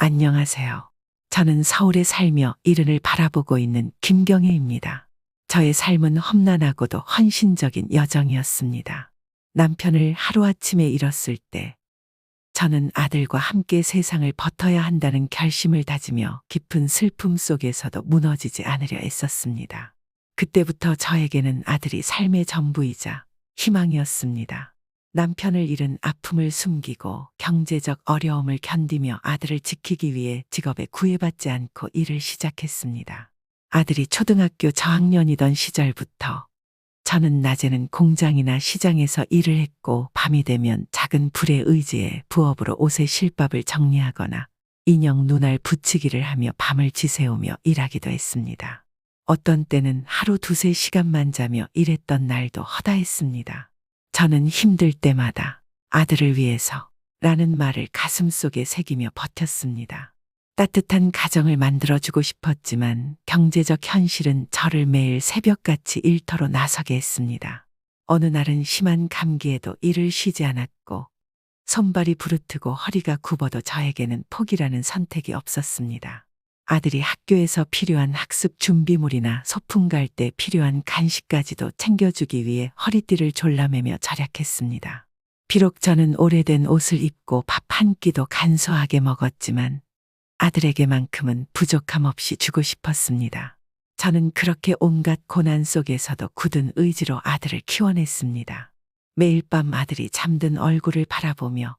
안녕하세요. 저는 서울에 살며 이른을 바라보고 있는 김경애입니다. 저의 삶은 험난하고도 헌신적인 여정이었습니다. 남편을 하루아침에 잃었을 때 저는 아들과 함께 세상을 버텨야 한다는 결심을 다지며 깊은 슬픔 속에서도 무너지지 않으려 애썼습니다. 그때부터 저에게는 아들이 삶의 전부이자 희망이었습니다. 남편을 잃은 아픔을 숨기고 경제적 어려움을 견디며 아들을 지키기 위해 직업에 구애받지 않고 일을 시작했습니다. 아들이 초등학교 저학년이던 시절부터 저는 낮에는 공장이나 시장에서 일을 했고 밤이 되면 작은 불에 의지해 부업으로 옷의 실밥을 정리하거나 인형 눈알 붙이기를 하며 밤을 지새우며 일하기도 했습니다. 어떤 때는 하루 두세 시간만 자며 일했던 날도 허다했습니다. 저는 힘들 때마다 아들을 위해서 라는 말을 가슴속에 새기며 버텼습니다. 따뜻한 가정을 만들어주고 싶었지만 경제적 현실은 저를 매일 새벽같이 일터로 나서게 했습니다. 어느 날은 심한 감기에도 일을 쉬지 않았고 손발이 부르트고 허리가 굽어도 저에게는 포기라는 선택이 없었습니다. 아들이 학교에서 필요한 학습 준비물이나 소풍 갈 때 필요한 간식까지도 챙겨주기 위해 허리띠를 졸라매며 절약했습니다. 비록 저는 오래된 옷을 입고 밥 한 끼도 간소하게 먹었지만 아들에게만큼은 부족함 없이 주고 싶었습니다. 저는 그렇게 온갖 고난 속에서도 굳은 의지로 아들을 키워냈습니다. 매일 밤 아들이 잠든 얼굴을 바라보며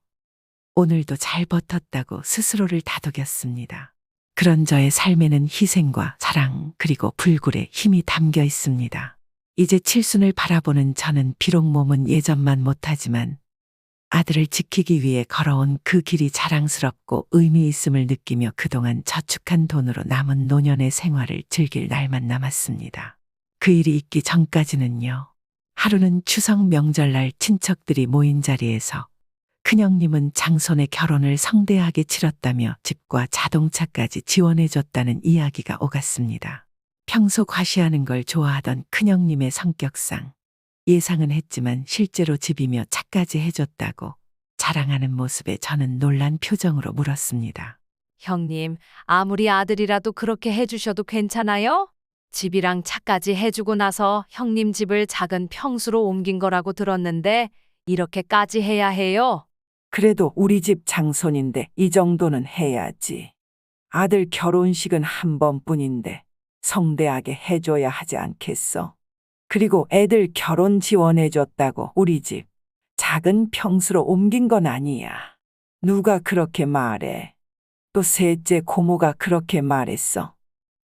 오늘도 잘 버텼다고 스스로를 다독였습니다. 그런 저의 삶에는 희생과 사랑 그리고 불굴의 힘이 담겨 있습니다. 이제 칠순을 바라보는 저는 비록 몸은 예전만 못하지만 아들을 지키기 위해 걸어온 그 길이 자랑스럽고 의미 있음을 느끼며 그동안 저축한 돈으로 남은 노년의 생활을 즐길 날만 남았습니다. 그 일이 있기 전까지는요. 하루는 추석 명절날 친척들이 모인 자리에서 큰형님은 장손의 결혼을 성대하게 치렀다며 집과 자동차까지 지원해줬다는 이야기가 오갔습니다. 평소 과시하는 걸 좋아하던 큰형님의 성격상 예상은 했지만 실제로 집이며 차까지 해줬다고 자랑하는 모습에 저는 놀란 표정으로 물었습니다. 형님, 아무리 아들이라도 그렇게 해주셔도 괜찮아요? 집이랑 차까지 해주고 나서 형님 집을 작은 평수로 옮긴 거라고 들었는데 이렇게까지 해야 해요? 그래도 우리 집 장손인데 이 정도는 해야지. 아들 결혼식은 한 번뿐인데 성대하게 해줘야 하지 않겠어? 그리고 애들 결혼 지원해줬다고 우리 집 작은 평수로 옮긴 건 아니야. 누가 그렇게 말해? 또 셋째 고모가 그렇게 말했어.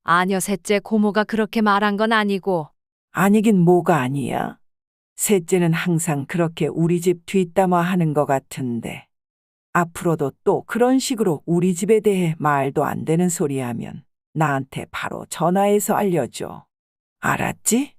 아니요, 셋째 고모가 그렇게 말한 건 아니고. 아니긴 뭐가 아니야. 셋째는 항상 그렇게 우리 집 뒷담화하는 것 같은데 앞으로도 또 그런 식으로 우리 집에 대해 말도 안 되는 소리 하면 나한테 바로 전화해서 알려줘. 알았지?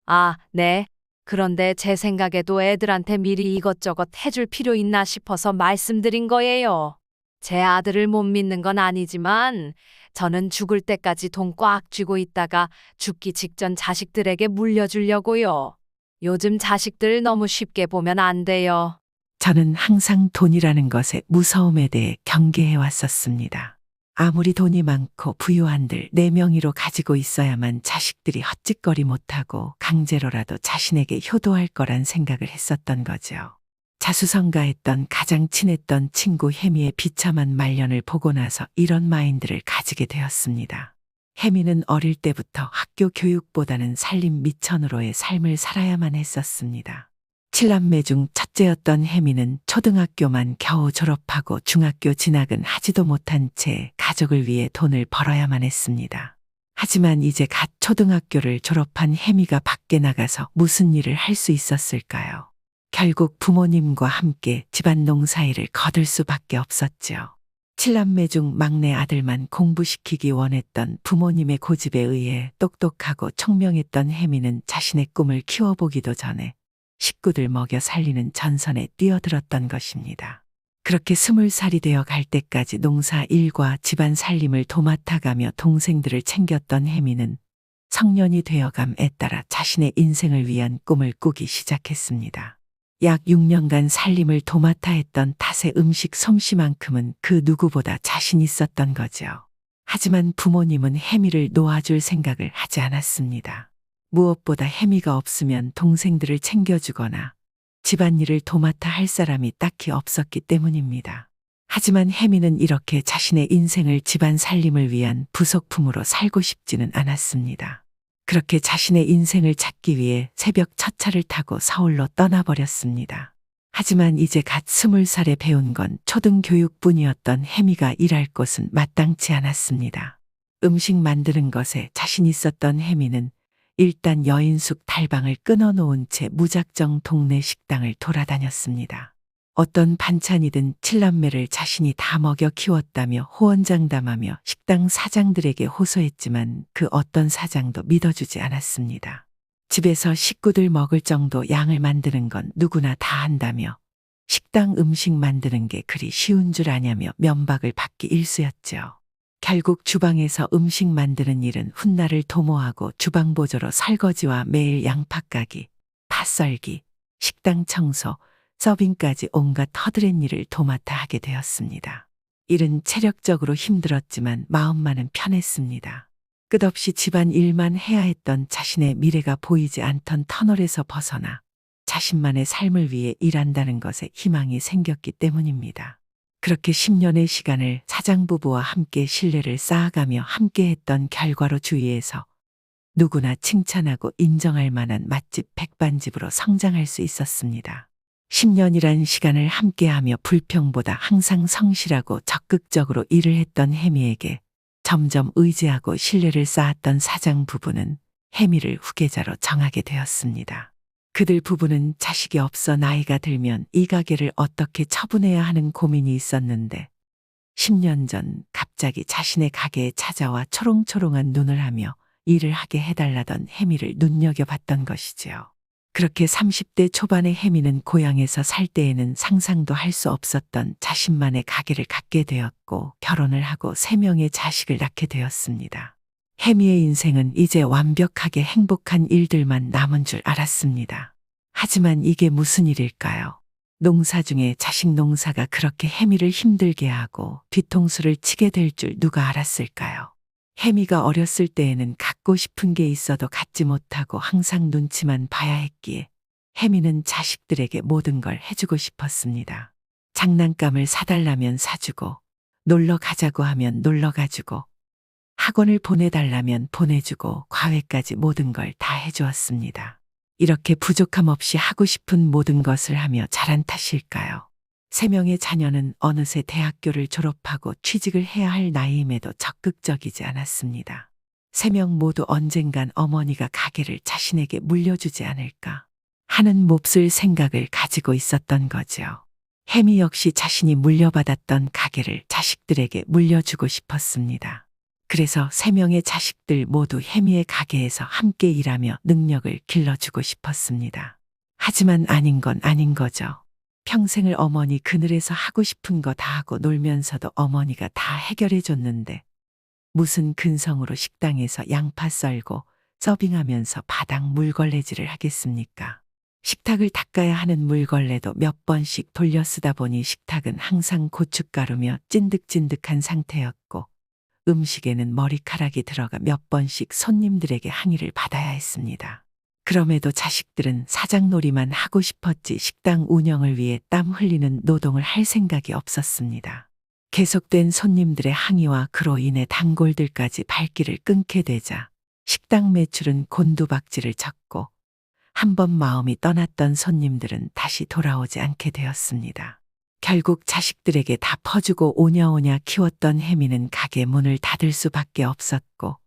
아, 네. 그런데 제 생각에도 애들한테 미리 이것저것 해줄 필요 있나 싶어서 말씀드린 거예요. 제 아들을 못 믿는 건 아니지만 저는 죽을 때까지 돈 꽉 쥐고 있다가 죽기 직전 자식들에게 물려주려고요. 요즘 자식들 너무 쉽게 보면 안 돼요. 저는 항상 돈이라는 것의 무서움에 대해 경계해 왔었습니다. 아무리 돈이 많고 부유한들 내 명의로 가지고 있어야만 자식들이 헛짓거리 못하고 강제로라도 자신에게 효도할 거란 생각을 했었던 거죠. 자수성가했던 가장 친했던 친구 혜미의 비참한 말년을 보고 나서 이런 마인드를 가지게 되었습니다. 혜미는 어릴 때부터 학교 교육보다는 살림 미천으로의 삶을 살아야만 했었습니다. 7남매 중 첫째였던 혜미는 초등학교만 겨우 졸업하고 중학교 진학은 하지도 못한 채 가족을 위해 돈을 벌어야만 했습니다. 하지만 이제 갓 초등학교를 졸업한 혜미가 밖에 나가서 무슨 일을 할 수 있었을까요? 결국 부모님과 함께 집안 농사일을 거둘 수밖에 없었죠. 7남매 중 막내 아들만 공부시키기 원했던 부모님의 고집에 의해 똑똑하고 총명했던 혜미는 자신의 꿈을 키워보기도 전에 식구들 먹여 살리는 전선에 뛰어들었던 것입니다. 그렇게 20살이 되어 갈 때까지 농사 일과 집안 살림을 도맡아가며 동생들을 챙겼던 혜미는 성년이 되어감에 따라 자신의 인생을 위한 꿈을 꾸기 시작했습니다. 약 6년간 살림을 도맡아 했던 탓에 음식 솜씨만큼은 그 누구보다 자신 있었던 거죠. 하지만 부모님은 혜미를 놓아줄 생각을 하지 않았습니다. 무엇보다 혜미가 없으면 동생들을 챙겨주거나 집안일을 도맡아 할 사람이 딱히 없었기 때문입니다. 하지만 혜미는 이렇게 자신의 인생을 집안 살림을 위한 부속품으로 살고 싶지는 않았습니다. 그렇게 자신의 인생을 찾기 위해 새벽 첫 차를 타고 서울로 떠나버렸습니다. 하지만 이제 갓 20살에 배운 건 초등교육뿐이었던 혜미가 일할 곳은 마땅치 않았습니다. 음식 만드는 것에 자신 있었던 혜미는 일단 여인숙 달방을 끊어놓은 채 무작정 동네 식당을 돌아다녔습니다. 어떤 반찬이든 7남매를 자신이 다 먹여 키웠다며 호언장담하며 식당 사장들에게 호소했지만 그 어떤 사장도 믿어주지 않았습니다. 집에서 식구들 먹을 정도 양을 만드는 건 누구나 다 한다며 식당 음식 만드는 게 그리 쉬운 줄 아냐며 면박을 받기 일쑤였죠. 결국 주방에서 음식 만드는 일은 훗날을 도모하고 주방보조로 설거지와 매일 양파 까기, 파 썰기, 식당 청소, 서빙까지 온갖 허드렛 일을 도맡아 하게 되었습니다. 일은 체력적으로 힘들었지만 마음만은 편했습니다. 끝없이 집안 일만 해야 했던 자신의 미래가 보이지 않던 터널에서 벗어나 자신만의 삶을 위해 일한다는 것에 희망이 생겼기 때문입니다. 그렇게 10년의 시간을 사장부부와 함께 신뢰를 쌓아가며 함께했던 결과로 주위에서 누구나 칭찬하고 인정할 만한 맛집 백반집으로 성장할 수 있었습니다. 10년이란 시간을 함께하며 불평보다 항상 성실하고 적극적으로 일을 했던 혜미에게 점점 의지하고 신뢰를 쌓았던 사장 부부는 혜미를 후계자로 정하게 되었습니다. 그들 부부는 자식이 없어 나이가 들면 이 가게를 어떻게 처분해야 하는 고민이 있었는데 10년 전 갑자기 자신의 가게에 찾아와 초롱초롱한 눈을 하며 일을 하게 해달라던 혜미를 눈여겨봤던 것이지요. 그렇게 30대 초반의 혜미는 고향에서 살 때에는 상상도 할 수 없었던 자신만의 가게를 갖게 되었고 결혼을 하고 3명의 자식을 낳게 되었습니다. 혜미의 인생은 이제 완벽하게 행복한 일들만 남은 줄 알았습니다. 하지만 이게 무슨 일일까요? 농사 중에 자식 농사가 그렇게 혜미를 힘들게 하고 뒤통수를 치게 될 줄 누가 알았을까요? 혜미가 어렸을 때에는 갖고 싶은 게 있어도 갖지 못하고 항상 눈치만 봐야 했기에 혜미는 자식들에게 모든 걸 해주고 싶었습니다. 장난감을 사달라면 사주고 놀러 가자고 하면 놀러 가주고 학원을 보내달라면 보내주고 과외까지 모든 걸 다 해주었습니다. 이렇게 부족함 없이 하고 싶은 모든 것을 하며 자란 탓일까요? 3명의 자녀는 어느새 대학교를 졸업하고 취직을 해야 할 나이임에도 적극적이지 않았습니다. 3명 모두 언젠간 어머니가 가게를 자신에게 물려주지 않을까 하는 몹쓸 생각을 가지고 있었던 거죠. 혜미 역시 자신이 물려받았던 가게를 자식들에게 물려주고 싶었습니다. 그래서 3명의 자식들 모두 혜미의 가게에서 함께 일하며 능력을 길러주고 싶었습니다. 하지만 아닌 건 아닌 거죠. 평생을 어머니 그늘에서 하고 싶은 거 다 하고 놀면서도 어머니가 다 해결해 줬는데 무슨 근성으로 식당에서 양파 썰고 서빙하면서 바닥 물걸레질을 하겠습니까? 식탁을 닦아야 하는 물걸레도 몇 번씩 돌려 쓰다 보니 식탁은 항상 고춧가루며 찐득찐득한 상태였고 음식에는 머리카락이 들어가 몇 번씩 손님들에게 항의를 받아야 했습니다. 그럼에도 자식들은 사장놀이만 하고 싶었지 식당 운영을 위해 땀 흘리는 노동을 할 생각이 없었습니다. 계속된 손님들의 항의와 그로 인해 단골들까지 발길을 끊게 되자 식당 매출은 곤두박질을 쳤고 한 번 마음이 떠났던 손님들은 다시 돌아오지 않게 되었습니다. 결국 자식들에게 다 퍼주고 오냐오냐 키웠던 혜미는 가게 문을 닫을 수밖에 없었고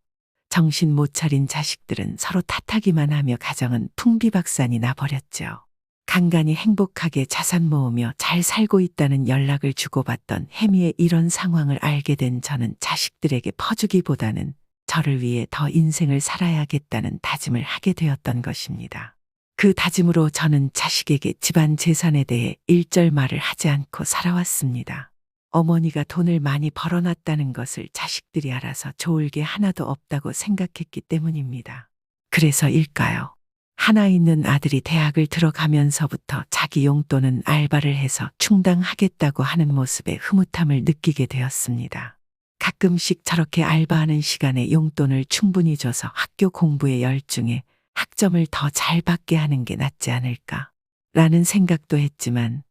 정신 못 차린 자식들은 서로 탓하기만 하며 가정은 풍비박산이 나버렸죠. 간간히 행복하게 자산 모으며 잘 살고 있다는 연락을 주고받던 혜미의 이런 상황을 알게 된 저는 자식들에게 퍼주기보다는 저를 위해 더 인생을 살아야겠다는 다짐을 하게 되었던 것입니다. 그 다짐으로 저는 자식에게 집안 재산에 대해 일절 말을 하지 않고 살아왔습니다. 어머니가 돈을 많이 벌어놨다는 것을 자식들이 알아서 좋을 게 하나도 없다고 생각했기 때문입니다. 그래서일까요? 하나 있는 아들이 대학을 들어가면서부터 자기 용돈은 알바를 해서 충당하겠다고 하는 모습에 흐뭇함을 느끼게 되었습니다. 가끔씩 저렇게 알바하는 시간에 용돈을 충분히 줘서 학교 공부에 열중해 학점을 더 잘 받게 하는 게 낫지 않을까 라는 생각도 했지만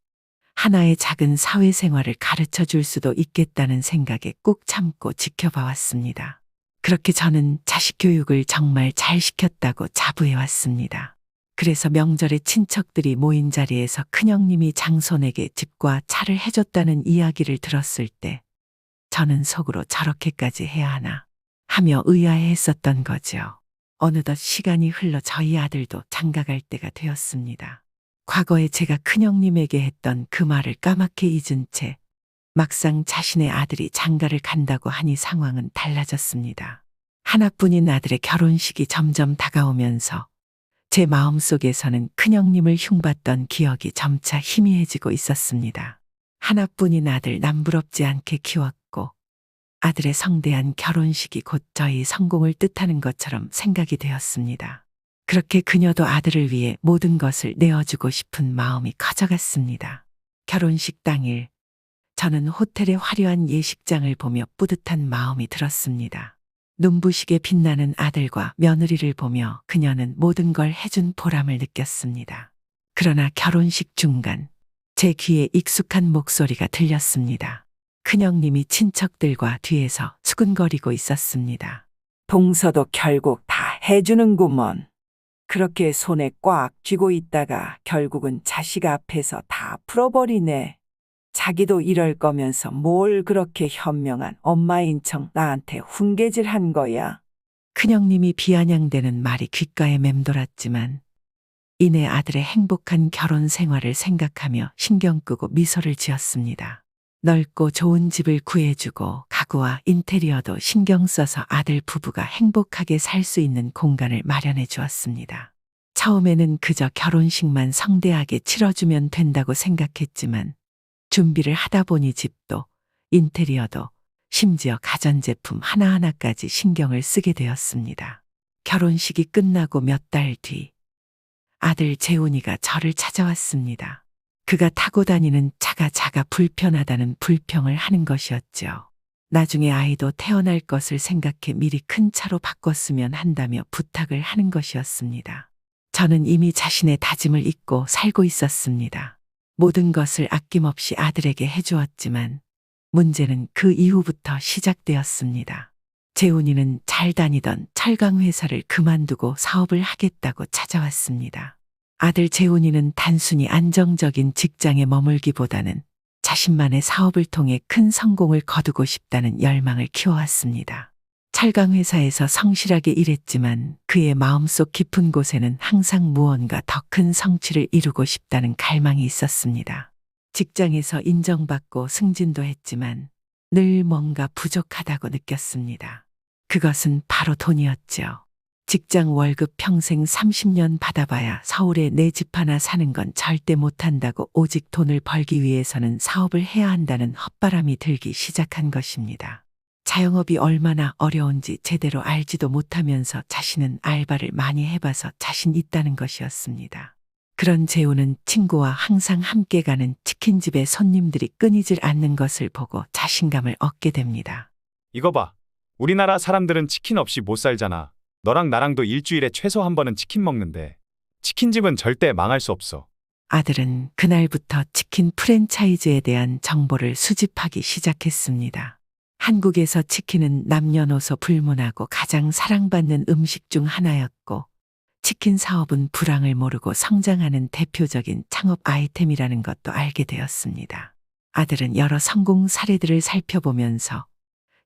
하나의 작은 사회생활을 가르쳐 줄 수도 있겠다는 생각에 꾹 참고 지켜봐 왔습니다. 그렇게 저는 자식 교육을 정말 잘 시켰다고 자부해 왔습니다. 그래서 명절에 친척들이 모인 자리에서 큰형님이 장손에게 집과 차를 해줬다는 이야기를 들었을 때 저는 속으로 저렇게까지 해야 하나 하며 의아해했었던 거죠. 어느덧 시간이 흘러 저희 아들도 장가갈 때가 되었습니다. 과거에 제가 큰형님에게 했던 그 말을 까맣게 잊은 채 막상 자신의 아들이 장가를 간다고 하니 상황은 달라졌습니다. 하나뿐인 아들의 결혼식이 점점 다가오면서 제 마음속에서는 큰형님을 흉봤던 기억이 점차 희미해지고 있었습니다. 하나뿐인 아들 남부럽지 않게 키웠고 아들의 성대한 결혼식이 곧 저희 성공을 뜻하는 것처럼 생각이 되었습니다. 그렇게 그녀도 아들을 위해 모든 것을 내어주고 싶은 마음이 커져갔습니다. 결혼식 당일 저는 호텔의 화려한 예식장을 보며 뿌듯한 마음이 들었습니다. 눈부시게 빛나는 아들과 며느리를 보며 그녀는 모든 걸 해준 보람을 느꼈습니다. 그러나 결혼식 중간 제 귀에 익숙한 목소리가 들렸습니다. 큰형님이 친척들과 뒤에서 수근거리고 있었습니다. 동서도 결국 다 해주는구먼. 그렇게 손에 꽉 쥐고 있다가 결국은 자식 앞에서 다 풀어버리네. 자기도 이럴 거면서 뭘 그렇게 현명한 엄마인 척 나한테 훈계질한 거야. 큰형님이 비아냥대는 말이 귓가에 맴돌았지만 이내 아들의 행복한 결혼 생활을 생각하며 신경 끄고 미소를 지었습니다. 넓고 좋은 집을 구해주고 가구와 인테리어도 신경 써서 아들 부부가 행복하게 살 수 있는 공간을 마련해 주었습니다. 처음에는 그저 결혼식만 성대하게 치러주면 된다고 생각했지만 준비를 하다 보니 집도 인테리어도 심지어 가전제품 하나하나까지 신경을 쓰게 되었습니다. 결혼식이 끝나고 몇 달 뒤 아들 재훈이가 저를 찾아왔습니다. 그가 타고 다니는 차가 불편하다는 불평을 하는 것이었죠. 나중에 아이도 태어날 것을 생각해 미리 큰 차로 바꿨으면 한다며 부탁을 하는 것이었습니다. 저는 이미 자신의 다짐을 잊고 살고 있었습니다. 모든 것을 아낌없이 아들에게 해주었지만 문제는 그 이후부터 시작되었습니다. 재훈이는 잘 다니던 철강 회사를 그만두고 사업을 하겠다고 찾아왔습니다. 아들 재훈이는 단순히 안정적인 직장에 머물기보다는 자신만의 사업을 통해 큰 성공을 거두고 싶다는 열망을 키워왔습니다. 철강 회사에서 성실하게 일했지만 그의 마음속 깊은 곳에는 항상 무언가 더 큰 성취를 이루고 싶다는 갈망이 있었습니다. 직장에서 인정받고 승진도 했지만 늘 뭔가 부족하다고 느꼈습니다. 그것은 바로 돈이었죠. 직장 월급 평생 30년 받아봐야 서울에 내 집 하나 사는 건 절대 못한다고 오직 돈을 벌기 위해서는 사업을 해야 한다는 헛바람이 들기 시작한 것입니다. 자영업이 얼마나 어려운지 제대로 알지도 못하면서 자신은 알바를 많이 해봐서 자신 있다는 것이었습니다. 그런 재우는 친구와 항상 함께 가는 치킨집에 손님들이 끊이질 않는 것을 보고 자신감을 얻게 됩니다. 이거 봐. 우리나라 사람들은 치킨 없이 못 살잖아. 너랑 나랑도 일주일에 최소 한 번은 치킨 먹는데 치킨집은 절대 망할 수 없어. 아들은 그날부터 치킨 프랜차이즈에 대한 정보를 수집하기 시작했습니다. 한국에서 치킨은 남녀노소 불문하고 가장 사랑받는 음식 중 하나였고 치킨 사업은 불황을 모르고 성장하는 대표적인 창업 아이템이라는 것도 알게 되었습니다. 아들은 여러 성공 사례들을 살펴보면서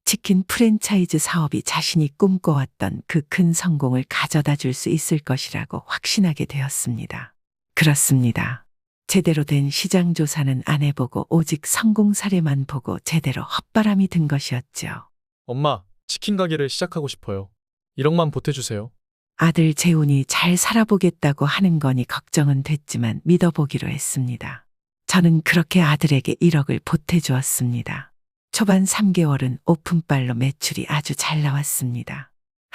치킨 프랜차이즈 사업이 자신이 꿈꿔왔던 그 큰 성공을 가져다 줄 수 있을 것이라고 확신하게 되었습니다. 그렇습니다. 제대로 된 시장 조사는 안 해보고 오직 성공 사례만 보고 제대로 헛바람이 든 것이었죠. 엄마, 치킨 가게를 시작하고 싶어요. 1억만 보태주세요. 아들 재훈이 잘 살아보겠다고 하는 거니 걱정은 됐지만 믿어보기로 했습니다. 저는 그렇게 아들에게 1억을 보태주었습니다. 초반 3개월은 오픈빨로 매출이 아주 잘 나왔습니다.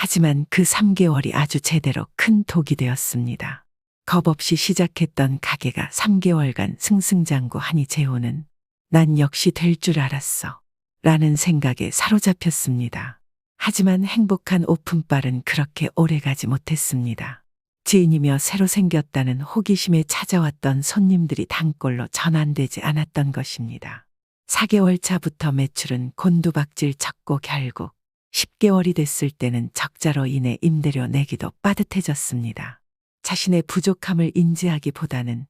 하지만 그 3개월이 아주 제대로 큰 독이 되었습니다. 겁없이 시작했던 가게가 3개월간 승승장구하니 재호는 난 역시 될 줄 알았어 라는 생각에 사로잡혔습니다. 하지만 행복한 오픈빨은 그렇게 오래가지 못했습니다. 지인이며 새로 생겼다는 호기심에 찾아왔던 손님들이 단골로 전환되지 않았던 것입니다. 4개월 차부터 매출은 곤두박질 쳤고 결국 10개월이 됐을 때는 적자로 인해 임대료 내기도 빠듯해졌습니다. 자신의 부족함을 인지하기보다는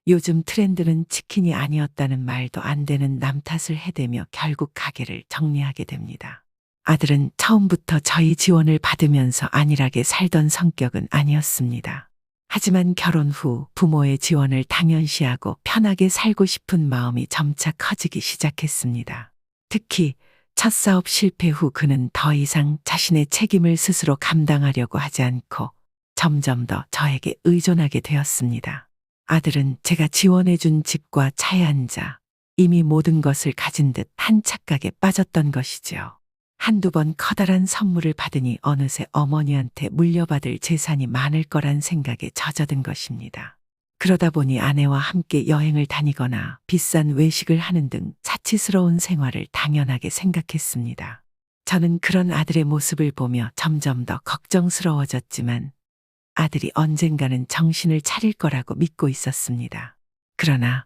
요즘 트렌드는 치킨이 아니었다는 말도 안 되는 남 탓을 해대며 결국 가게를 정리하게 됩니다. 아들은 처음부터 저희 지원을 받으면서 안일하게 살던 성격은 아니었습니다. 하지만 결혼 후 부모의 지원을 당연시하고 편하게 살고 싶은 마음이 점차 커지기 시작했습니다. 특히 첫 사업 실패 후 그는 더 이상 자신의 책임을 스스로 감당하려고 하지 않고 점점 더 저에게 의존하게 되었습니다. 아들은 제가 지원해준 집과 차에 앉아 이미 모든 것을 가진 듯 한 착각에 빠졌던 것이지요. 한두 번 커다란 선물을 받으니 어느새 어머니한테 물려받을 재산이 많을 거란 생각에 젖어든 것입니다. 그러다 보니 아내와 함께 여행을 다니거나 비싼 외식을 하는 등 사치스러운 생활을 당연하게 생각했습니다. 저는 그런 아들의 모습을 보며 점점 더 걱정스러워졌지만 아들이 언젠가는 정신을 차릴 거라고 믿고 있었습니다. 그러나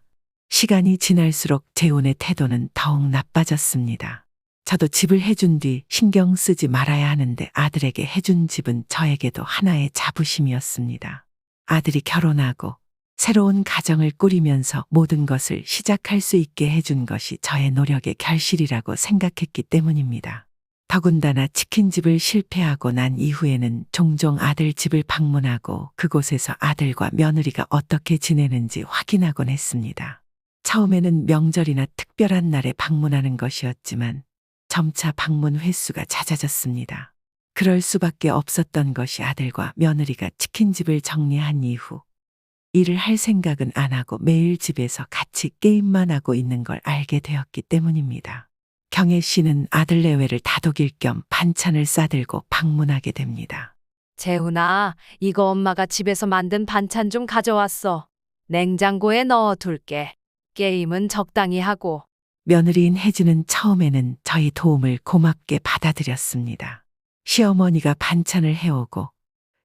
시간이 지날수록 재훈의 태도는 더욱 나빠졌습니다. 저도 집을 해준 뒤 신경 쓰지 말아야 하는데 아들에게 해준 집은 저에게도 하나의 자부심이었습니다. 아들이 결혼하고 새로운 가정을 꾸리면서 모든 것을 시작할 수 있게 해준 것이 저의 노력의 결실이라고 생각했기 때문입니다. 더군다나 치킨집을 실패하고 난 이후에는 종종 아들 집을 방문하고 그곳에서 아들과 며느리가 어떻게 지내는지 확인하곤 했습니다. 처음에는 명절이나 특별한 날에 방문하는 것이었지만 점차 방문 횟수가 잦아졌습니다. 그럴 수밖에 없었던 것이 아들과 며느리가 치킨집을 정리한 이후 일을 할 생각은 안 하고 매일 집에서 같이 게임만 하고 있는 걸 알게 되었기 때문입니다. 경혜 씨는 아들 내외를 다독일 겸 반찬을 싸들고 방문하게 됩니다. 재훈아, 이거 엄마가 집에서 만든 반찬 좀 가져왔어. 냉장고에 넣어둘게. 게임은 적당히 하고. 며느리인 혜진은 처음에는 저희 도움을 고맙게 받아들였습니다. 시어머니가 반찬을 해오고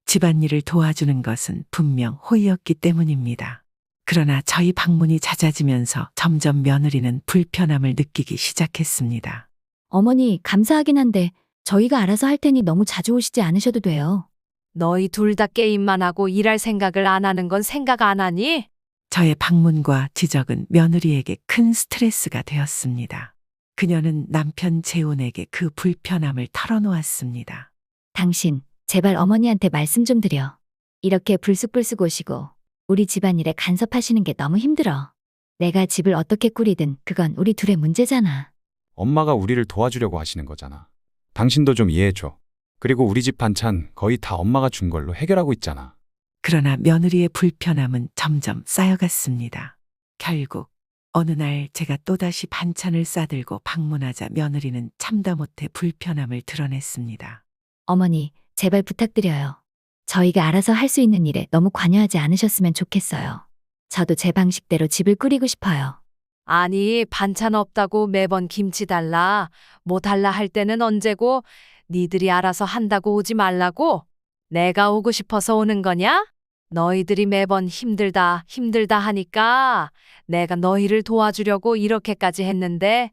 집안일을 도와주는 것은 분명 호의였기 때문입니다. 그러나 저희 방문이 잦아지면서 점점 며느리는 불편함을 느끼기 시작했습니다. 어머니, 감사하긴 한데 저희가 알아서 할 테니 너무 자주 오시지 않으셔도 돼요. 너희 둘 다 게임만 하고 일할 생각을 안 하는 건 생각 안 하니? 저의 방문과 지적은 며느리에게 큰 스트레스가 되었습니다. 그녀는 남편 재훈에게 그 불편함을 털어놓았습니다. 당신, 제발 어머니한테 말씀 좀 드려. 이렇게 불쑥불쑥 오시고 우리 집안일에 간섭하시는 게 너무 힘들어. 내가 집을 어떻게 꾸리든 그건 우리 둘의 문제잖아. 엄마가 우리를 도와주려고 하시는 거잖아. 당신도 좀 이해해줘. 그리고 우리 집 반찬 거의 다 엄마가 준 걸로 해결하고 있잖아. 그러나 며느리의 불편함은 점점 쌓여갔습니다. 결국 어느 날 제가 또다시 반찬을 싸들고 방문하자 며느리는 참다 못해 불편함을 드러냈습니다. 어머니, 제발 부탁드려요. 저희가 알아서 할 수 있는 일에 너무 관여하지 않으셨으면 좋겠어요. 저도 제 방식대로 집을 꾸리고 싶어요. 아니, 반찬 없다고 매번 김치 달라. 뭐 달라 할 때는 언제고? 니들이 알아서 한다고 오지 말라고? 내가 오고 싶어서 오는 거냐? 너희들이 매번 힘들다 하니까 내가 너희를 도와주려고 이렇게까지 했는데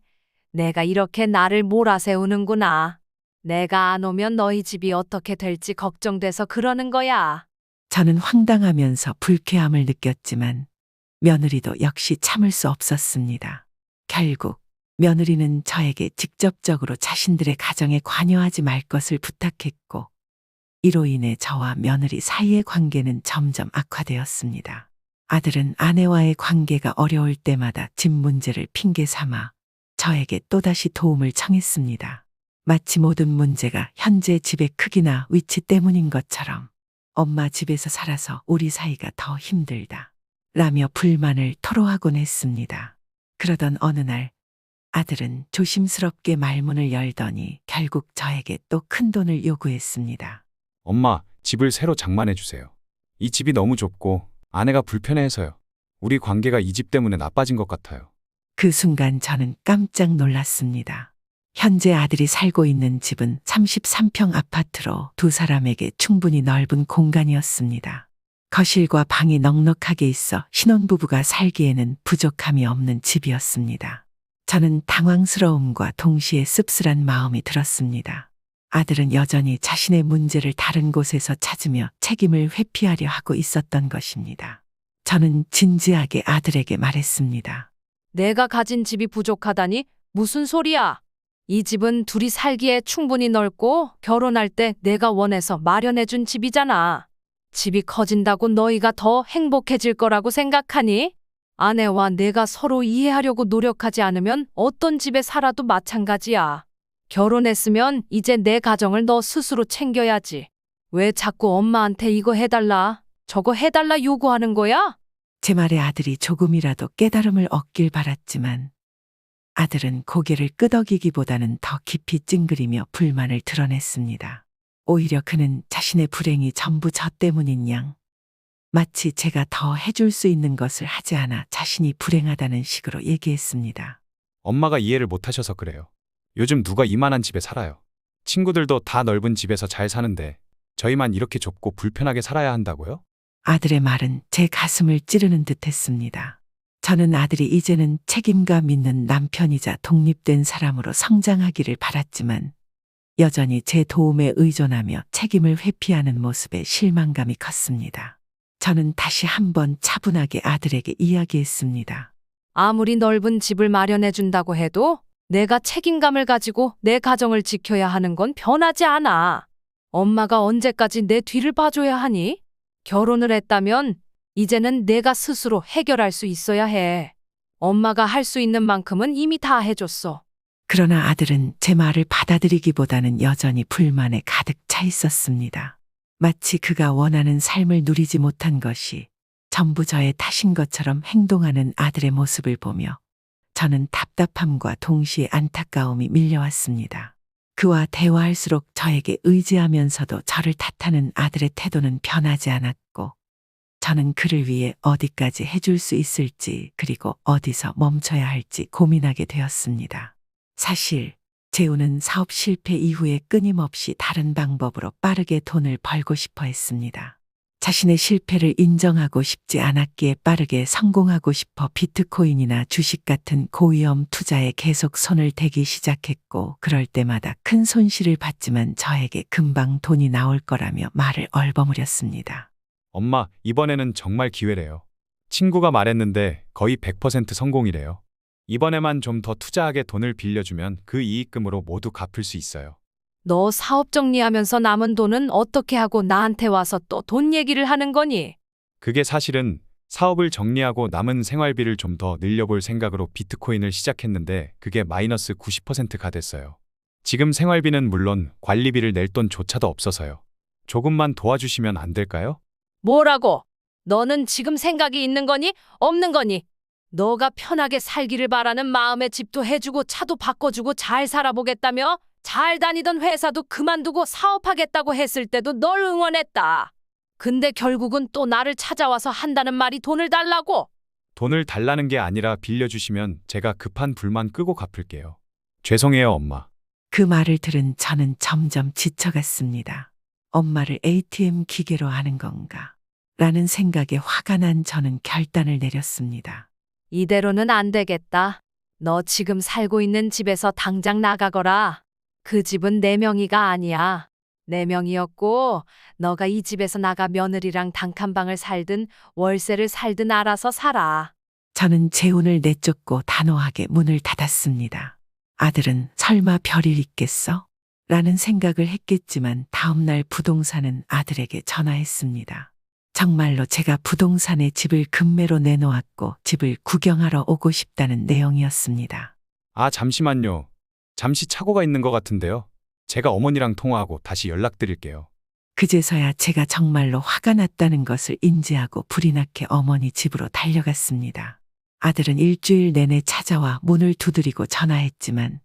내가 이렇게 나를 몰아세우는구나. 내가 안 오면 너희 집이 어떻게 될지 걱정돼서 그러는 거야. 저는 황당하면서 불쾌함을 느꼈지만 며느리도 역시 참을 수 없었습니다. 결국 며느리는 저에게 직접적으로 자신들의 가정에 관여하지 말 것을 부탁했고 이로 인해 저와 며느리 사이의 관계는 점점 악화되었습니다. 아들은 아내와의 관계가 어려울 때마다 집 문제를 핑계 삼아 저에게 또다시 도움을 청했습니다. 마치 모든 문제가 현재 집의 크기나 위치 때문인 것처럼 엄마 집에서 살아서 우리 사이가 더 힘들다 라며 불만을 토로하곤 했습니다. 그러던 어느 날 아들은 조심스럽게 말문을 열더니 결국 저에게 또 큰돈을 요구했습니다. 엄마, 집을 새로 장만해 주세요. 이 집이 너무 좁고 아내가 불편해해서요. 우리 관계가 이 집 때문에 나빠진 것 같아요. 그 순간 저는 깜짝 놀랐습니다. 현재 아들이 살고 있는 집은 33평 아파트로 두 사람에게 충분히 넓은 공간이었습니다. 거실과 방이 넉넉하게 있어 신혼부부가 살기에는 부족함이 없는 집이었습니다. 저는 당황스러움과 동시에 씁쓸한 마음이 들었습니다. 아들은 여전히 자신의 문제를 다른 곳에서 찾으며 책임을 회피하려 하고 있었던 것입니다. 저는 진지하게 아들에게 말했습니다. 내가 가진 집이 부족하다니 무슨 소리야? 이 집은 둘이 살기에 충분히 넓고 결혼할 때 내가 원해서 마련해준 집이잖아. 집이 커진다고 너희가 더 행복해질 거라고 생각하니? 아내와 내가 서로 이해하려고 노력하지 않으면 어떤 집에 살아도 마찬가지야. 결혼했으면 이제 내 가정을 너 스스로 챙겨야지. 왜 자꾸 엄마한테 이거 해달라, 저거 해달라 요구하는 거야? 제 말에 아들이 조금이라도 깨달음을 얻길 바랐지만 아들은 고개를 끄덕이기보다는 더 깊이 찡그리며 불만을 드러냈습니다. 오히려 그는 자신의 불행이 전부 저 때문인 양 마치 제가 더 해줄 수 있는 것을 하지 않아 자신이 불행하다는 식으로 얘기했습니다. 엄마가 이해를 못 하셔서 그래요. 요즘 누가 이만한 집에 살아요. 친구들도 다 넓은 집에서 잘 사는데 저희만 이렇게 좁고 불편하게 살아야 한다고요? 아들의 말은 제 가슴을 찌르는 듯했습니다. 저는 아들이 이제는 책임감 있는 남편이자 독립된 사람으로 성장하기를 바랐지만 여전히 제 도움에 의존하며 책임을 회피하는 모습에 실망감이 컸습니다. 저는 다시 한번 차분하게 아들에게 이야기했습니다. 아무리 넓은 집을 마련해준다고 해도 내가 책임감을 가지고 내 가정을 지켜야 하는 건 변하지 않아. 엄마가 언제까지 내 뒤를 봐줘야 하니? 결혼을 했다면 이제는 내가 스스로 해결할 수 있어야 해. 엄마가 할 수 있는 만큼은 이미 다 해줬어. 그러나 아들은 제 말을 받아들이기보다는 여전히 불만에 가득 차 있었습니다. 마치 그가 원하는 삶을 누리지 못한 것이 전부 저의 탓인 것처럼 행동하는 아들의 모습을 보며 저는 답답함과 동시에 안타까움이 밀려왔습니다. 그와 대화할수록 저에게 의지하면서도 저를 탓하는 아들의 태도는 변하지 않았고 저는 그를 위해 어디까지 해줄 수 있을지 그리고 어디서 멈춰야 할지 고민하게 되었습니다. 사실 재우는 사업 실패 이후에 끊임없이 다른 방법으로 빠르게 돈을 벌고 싶어 했습니다. 자신의 실패를 인정하고 싶지 않았기에 빠르게 성공하고 싶어 비트코인이나 주식 같은 고위험 투자에 계속 손을 대기 시작했고 그럴 때마다 큰 손실을 봤지만 저에게 금방 돈이 나올 거라며 말을 얼버무렸습니다. 엄마, 이번에는 정말 기회래요. 친구가 말했는데 거의 100% 성공이래요. 이번에만 좀 더 투자하게 돈을 빌려주면 그 이익금으로 모두 갚을 수 있어요. 너 사업 정리하면서 남은 돈은 어떻게 하고 나한테 와서 또 돈 얘기를 하는 거니? 그게 사실은 사업을 정리하고 남은 생활비를 좀 더 늘려볼 생각으로 비트코인을 시작했는데 그게 마이너스 90%가 됐어요. 지금 생활비는 물론 관리비를 낼 돈조차도 없어서요. 조금만 도와주시면 안 될까요? 뭐라고? 너는 지금 생각이 있는 거니? 없는 거니? 너가 편하게 살기를 바라는 마음에 집도 해주고 차도 바꿔주고 잘 살아보겠다며? 잘 다니던 회사도 그만두고 사업하겠다고 했을 때도 널 응원했다. 근데 결국은 또 나를 찾아와서 한다는 말이 돈을 달라고? 돈을 달라는 게 아니라 빌려주시면 제가 급한 불만 끄고 갚을게요. 죄송해요, 엄마. 그 말을 들은 저는 점점 지쳐갔습니다. 엄마를 ATM 기계로 하는 건가? 라는 생각에 화가 난 저는 결단을 내렸습니다. 이대로는 안 되겠다. 너 지금 살고 있는 집에서 당장 나가거라. 그 집은 내 명의가 아니야. 내 명의였고 너가 이 집에서 나가 며느리랑 단칸방을 살든 월세를 살든 알아서 살아. 저는 재혼을 내쫓고 단호하게 문을 닫았습니다. 아들은 설마 별일 있겠어? 라는 생각을 했겠지만 다음날 부동산은 아들에게 전화했습니다. 정말로 제가 부동산에 집을 급매로 내놓았고 집을 구경하러 오고 싶다는 내용이었습니다. 아, 잠시만요. 잠시 착오가 있는 것 같은데요. 제가 어머니랑 통화하고 다시 연락드릴게요. 그제서야 제가 정말로 화가 났다는 것을 인지하고 불이 나게 어머니 집으로 달려갔습니다. 아들은 일주일 내내 찾아와 문을 두드리고 전화했지만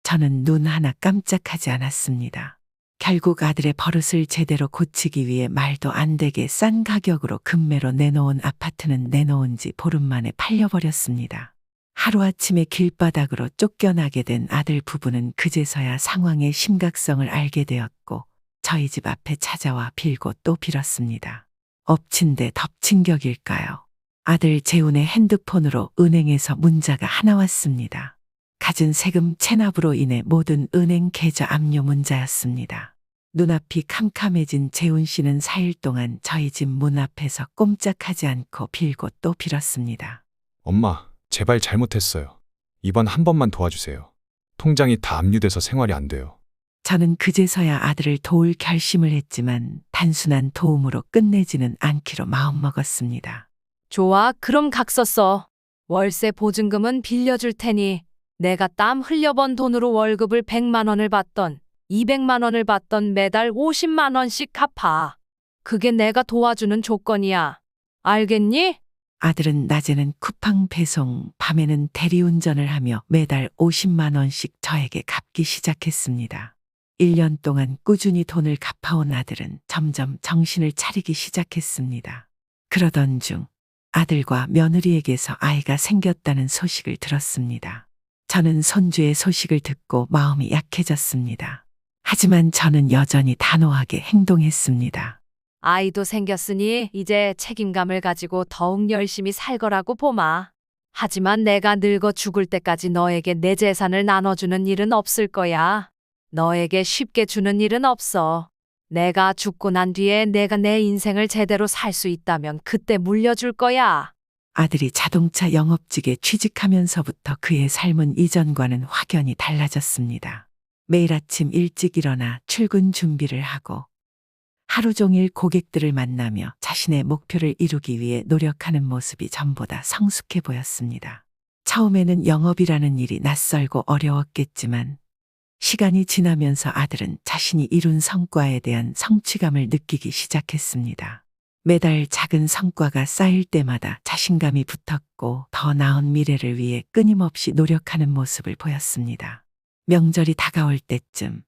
저는 눈 하나 깜짝하지 않았습니다. 결국 아들의 버릇을 제대로 고치기 위해 말도 안 되게 싼 가격으로 금매로 내놓은 아파트는 내놓은 지 보름 만에 팔려버렸습니다. 하루아침에 길바닥으로 쫓겨나게 된 아들 부부는 그제서야 상황의 심각성을 알게 되었고 저희 집 앞에 찾아와 빌고 또 빌었습니다. 엎친 데 덮친 격일까요? 아들 재훈의 핸드폰으로 은행에서 문자가 하나 왔습니다. 갖은 세금 체납으로 인해 모든 은행 계좌 압류 문자였습니다. 눈앞이 캄캄해진 재훈 씨는 4일 동안 저희 집 문 앞에서 꼼짝하지 않고 빌고 또 빌었습니다. 엄마, 제발 잘못했어요. 이번 한 번만 도와주세요. 통장이 다 압류돼서 생활이 안 돼요. 저는 그제서야 아들을 도울 결심을 했지만 단순한 도움으로 끝내지는 않기로 마음먹었습니다. 좋아, 그럼 각서 써. 월세 보증금은 빌려줄 테니 내가 땀 흘려번 돈으로 월급을 100만 원을 받던 200만 원을 받던 매달 50만 원씩 갚아. 그게 내가 도와주는 조건이야. 알겠니? 아들은 낮에는 쿠팡 배송, 밤에는 대리운전을 하며 매달 50만 원씩 저에게 갚기 시작했습니다. 1년 동안 꾸준히 돈을 갚아온 아들은 점점 정신을 차리기 시작했습니다. 그러던 중 아들과 며느리에게서 아이가 생겼다는 소식을 들었습니다. 저는 손주의 소식을 듣고 마음이 약해졌습니다. 하지만 저는 여전히 단호하게 행동했습니다. 아이도 생겼으니 이제 책임감을 가지고 더욱 열심히 살 거라고 보마. 하지만 내가 늙어 죽을 때까지 너에게 내 재산을 나눠주는 일은 없을 거야. 너에게 쉽게 주는 일은 없어. 내가 죽고 난 뒤에 내가 내 인생을 제대로 살 수 있다면 그때 물려줄 거야. 아들이 자동차 영업직에 취직하면서부터 그의 삶은 이전과는 확연히 달라졌습니다. 매일 아침 일찍 일어나 출근 준비를 하고 하루 종일 고객들을 만나며 자신의 목표를 이루기 위해 노력하는 모습이 전보다 성숙해 보였습니다. 처음에는 영업이라는 일이 낯설고 어려웠겠지만 시간이 지나면서 아들은 자신이 이룬 성과에 대한 성취감을 느끼기 시작했습니다. 매달 작은 성과가 쌓일 때마다 자신감이 붙었고 더 나은 미래를 위해 끊임없이 노력하는 모습을 보였습니다. 명절이 다가올 때쯤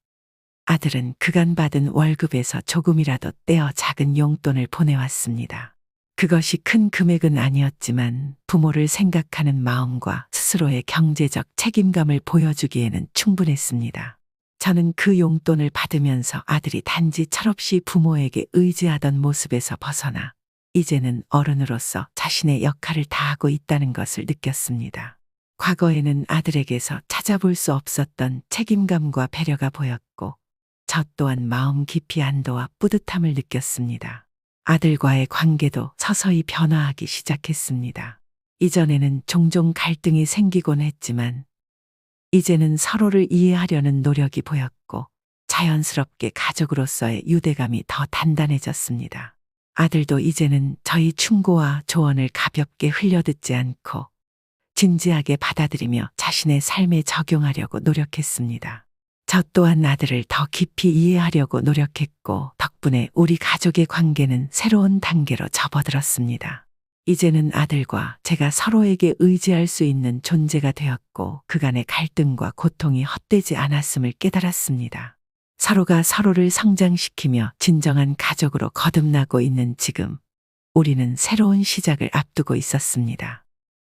아들은 그간 받은 월급에서 조금이라도 떼어 작은 용돈을 보내왔습니다. 그것이 큰 금액은 아니었지만 부모를 생각하는 마음과 스스로의 경제적 책임감을 보여주기에는 충분했습니다. 저는 그 용돈을 받으면서 아들이 단지 철없이 부모에게 의지하던 모습에서 벗어나 이제는 어른으로서 자신의 역할을 다하고 있다는 것을 느꼈습니다. 과거에는 아들에게서 찾아볼 수 없었던 책임감과 배려가 보였고 저 또한 마음 깊이 안도와 뿌듯함을 느꼈습니다. 아들과의 관계도 서서히 변화하기 시작했습니다. 이전에는 종종 갈등이 생기곤 했지만 이제는 서로를 이해하려는 노력이 보였고 자연스럽게 가족으로서의 유대감이 더 단단해졌습니다. 아들도 이제는 저희 충고와 조언을 가볍게 흘려듣지 않고 진지하게 받아들이며 자신의 삶에 적용하려고 노력했습니다. 저 또한 아들을 더 깊이 이해하려고 노력했고 덕분에 우리 가족의 관계는 새로운 단계로 접어들었습니다. 이제는 아들과 제가 서로에게 의지할 수 있는 존재가 되었고 그간의 갈등과 고통이 헛되지 않았음을 깨달았습니다. 서로가 서로를 성장시키며 진정한 가족으로 거듭나고 있는 지금 우리는 새로운 시작을 앞두고 있었습니다.